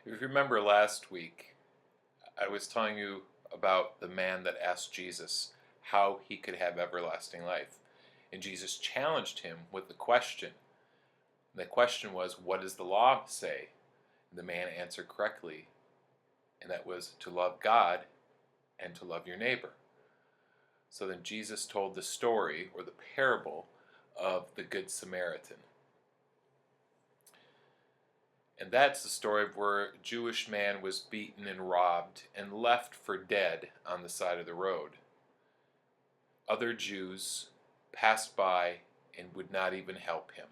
If you remember last week, I was telling you about the man that asked Jesus how he could have everlasting life. And Jesus challenged him with the question. The question was, what does the law say? And the man answered correctly, and that was to love God and to love your neighbor. So then Jesus told the story, or the parable, of the Good Samaritan. And that's the story of where a Jewish man was beaten and robbed and left for dead on the side of the road. Other Jews passed by and would not even help him.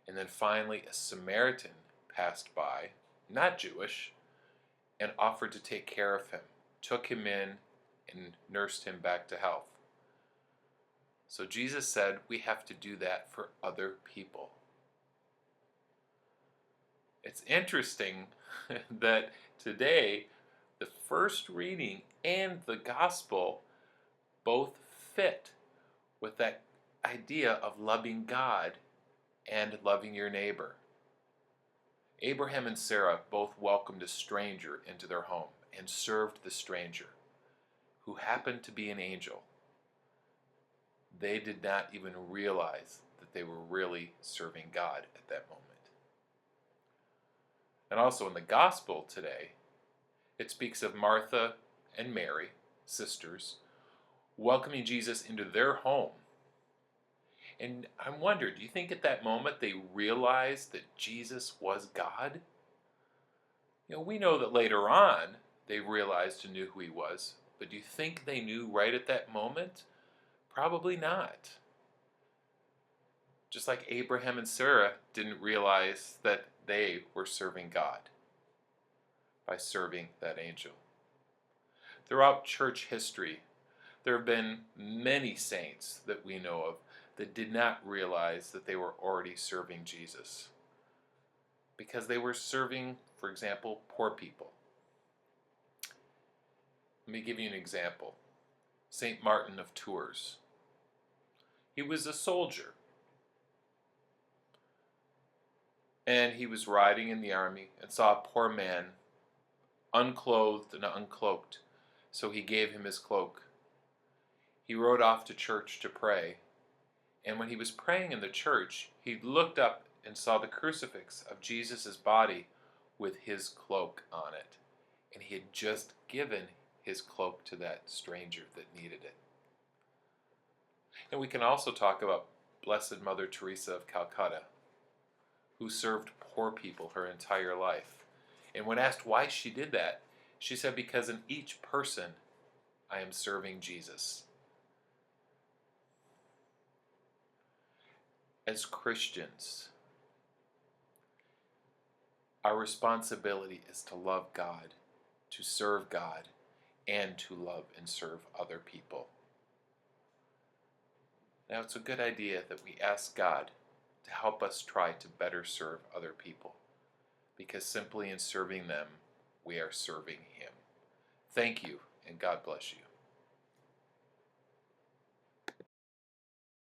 And then finally a Samaritan passed by, not Jewish, and offered to take care of him, took him in, and nursed him back to health. So Jesus said we have to do that for other people. It's interesting that today the first reading and the gospel both fit with that idea of loving God and loving your neighbor. Abraham and Sarah both welcomed a stranger into their home and served the stranger, who happened to be an angel. They did not even realize that they were really serving God at that moment. And also in the gospel today, it speaks of Martha and Mary, sisters, welcoming Jesus into their home. And I wonder, do you think at that moment they realized that Jesus was God? We know that later on they realized and knew who he was, but do you think they knew right at that moment? Probably not. Just like Abraham and Sarah didn't realize that they were serving God by serving that angel. Throughout church history, there have been many saints that we know of that did not realize that they were already serving Jesus, because they were serving, for example, poor people. Let me give you an example. St. Martin of Tours. He was a soldier, and he was riding in the army and saw a poor man, unclothed and uncloaked, so he gave him his cloak. He rode off to church to pray, and when he was praying in the church, he looked up and saw the crucifix of Jesus' body with his cloak on it, and he had just given his cloak to that stranger that needed it. And we can also talk about Blessed Mother Teresa of Calcutta, who served poor people her entire life. And when asked why she did that, she said, because in each person I am serving Jesus. As Christians, our responsibility is to love God, to serve God, and to love and serve other people. Now, it's a good idea that we ask God to help us try to better serve other people, because simply in serving them, we are serving Him. Thank you, and God bless you.